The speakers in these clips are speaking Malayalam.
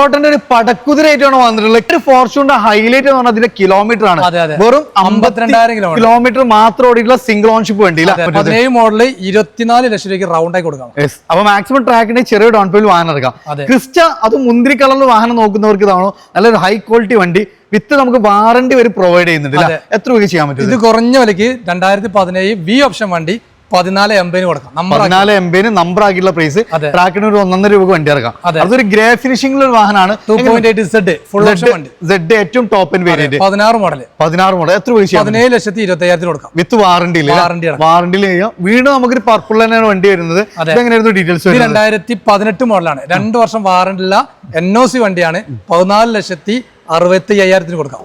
ടൊയോട്ടന്റെ ഒരു പടക്കുതിരായിട്ടാണ് വന്നിട്ടുള്ളത്. ഒരു ഫോർച്യൂണിന്റെ ഹൈലൈറ്റ് എന്ന് പറഞ്ഞാൽ അതിന്റെ കിലോമീറ്റർ ആണ്. വെറും 52,000 കിലോമീറ്റർ മാത്രം ഓടിയിട്ടുള്ള സിംഗിൾ ഓൺഷിപ്പ് വണ്ടി. 17 മോഡല് 24 ലക്ഷം രൂപയ്ക്ക് റൗണ്ട് ആയി കൊടുക്കാം. അപ്പൊ മാക്സിമം ട്രാക്കിന്റെ ചെറിയ ഡൗൺ പേയ്മെന്റ് വാഹനം ഇറക്കാം. ക്രിസ്റ്റ അത് മുന്തിരി കളറിൽ വാഹനം നോക്കുന്നവർക്ക് ഇതാണോ നല്ലൊരു ഹൈ ക്വാളിറ്റി വണ്ടി വിത്ത് നമുക്ക് വാറണ്ടി വരെ പ്രൊവൈഡ് ചെയ്യുന്നുണ്ട്. എത്ര രൂപ ചെയ്യാൻ പറ്റും? ഇത് കുറഞ്ഞ വിലക്ക് 2017 വി ഓപ്ഷൻ വണ്ടി 1480 കൊടുക്കാം. 1480 നമ്പർ ആക്കിയുള്ള പ്രൈസ്. ട്രാക്കിന് ഒരു 1.5 രൂപ വണ്ടി ഇറക്കാം. അതൊരു ഗ്രേ ഫിനിഷിംഗ് വാഹനമാണ്. 2.8 ഫുൾ ഓപ്ഷൻ വണ്ടി. Z ഏറ്റവും ടോപ്പ് എൻഡ് വേരിയന്റ് 16 മോഡൽ. എത്ര രൂപ? 17,25,000 കൊടുക്കാം വിത്ത് വാറണ്ടിയിൽ. വീണ്ടും നമുക്കൊരു പർപ്പിൾ തന്നെയാണ് വണ്ടി വരുന്നത്. എങ്ങനെയായിരുന്നു ഡീറ്റെയിൽസ്? 2018 മോഡലാണ്. 2 വർഷം വാറണ്ടി ഉള്ള NOC വണ്ടിയാണ്. 14,65,000 കൊടുക്കാം.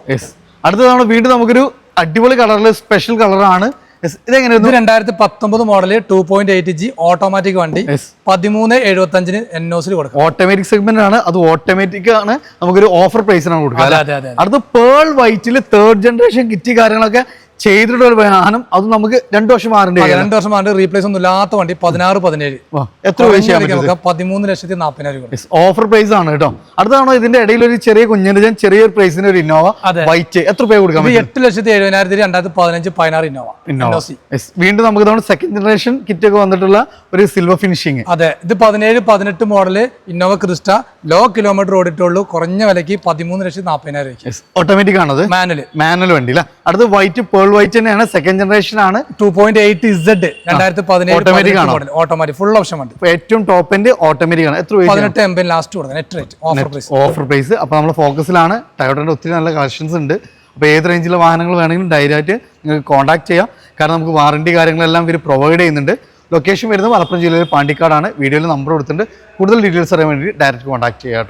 അടുത്തതാണ് വീണ്ടും നമുക്കൊരു അടിപൊളി കളറിൽ സ്പെഷ്യൽ കളറാണ്. 2019 മോഡല് 2.8G ഓട്ടോമാറ്റിക് വണ്ടി 13,75 NOC കൊടുക്കാം. ഓട്ടോമാറ്റിക് സെഗ്മെന്റ് ആണ്. അത് ഓട്ടോമാറ്റിക് ആണ്. നമുക്കൊരു ഓഫർ പ്രൈസിനാണ് കൊടുക്കുക. അടുത്ത പേൾ വൈറ്റില് 3rd ജനറേഷൻ കിറ്റ് കാര്യങ്ങളൊക്കെ ചെയ്തിട്ടുള്ള ഒരു വാഹനം. അത് നമുക്ക് 2 വർഷം വാറണ്ടി. 2 വർഷം വാറണ്ടി. റീപ്ലേസ് ഒന്നും ഇല്ലാത്ത വണ്ടി 16,17. എത്ര രൂപ ചെയ്യാൻ പറ്റും? 13,40,000. ഓഫർ പ്രൈസ് ആണ് കേട്ടോ. അടുത്താണോ ഇതിന്റെ ഇടയിൽ ഒരു ചെറിയ കുഞ്ഞിന്റെ ചെറിയൊരു പ്രൈസിന് ഒരു ഇന്നോവ വൈറ്റ് എത്ര രൂപ കൊടുക്കാം? 8,70,000 2015 16 ഇന്നോവ. വീണ്ടും നമുക്ക് ഇതാണ് സെക്കൻഡ് ജനറേഷൻ കിറ്റ് ഒക്കെ വന്നിട്ടുള്ള ഒരു സിൽവർ ഫിനിഷിംഗ്. അതെ, ഇത് 17-18 model Innova Crysta. Low kilometre ഓടിയിട്ടുള്ളൂ. കുറഞ്ഞ വിലക്ക് 13,40,000. ഓട്ടോമാറ്റിക് ആണത്. മാനുവൽ വണ്ടി അല്ലേ? അടുത്ത് വൈറ്റ് പേൾ വൈറ്റ് തന്നെയാണ്. സെക്കൻഡ് ജനറേഷൻ ആണ്. 2.8Z 2017 ഓട്ടോമാറ്റിക് ഫുൾ ഓപ്ഷൻ വണ്ടി. ഏറ്റവും ടോപ്പ് എൻഡ് ഓട്ടോമാറ്റിക് ആണ്. എത്ര 18,80 ലാസ്റ്റ് കൊടുക്കാം. Net rate offer price. അപ്പൊ നമ്മുടെ ഫോക്കസിലാണ്. ടൊയോട്ടയുടെ ഒത്തിരി നല്ല കളക്ഷൻസ് ഉണ്ട്. അപ്പോൾ ഏത് റേഞ്ചിലെ വാഹനങ്ങൾ വേണമെങ്കിലും ഡയറക്റ്റ് നിങ്ങൾക്ക് കോൺടാക്ട് ചെയ്യാം. കാരണം നമുക്ക് വാറണ്ടി കാര്യങ്ങളെല്ലാം ഇവർ പ്രൊവൈഡ് ചെയ്യുന്നുണ്ട്. ലൊക്കേഷൻ വരുന്നത് മലപ്പുറം ജില്ലയിൽ പാണ്ടിക്കാടാണ്. വീഡിയോയിൽ നമ്പർ കൊടുത്തിട്ടുണ്ട്. കൂടുതൽ ഡീറ്റെയിൽസ് അറിയാൻ വേണ്ടി ഡയറക്റ്റ് കോൺടാക്ട് ചെയ്യാം കേട്ടോ.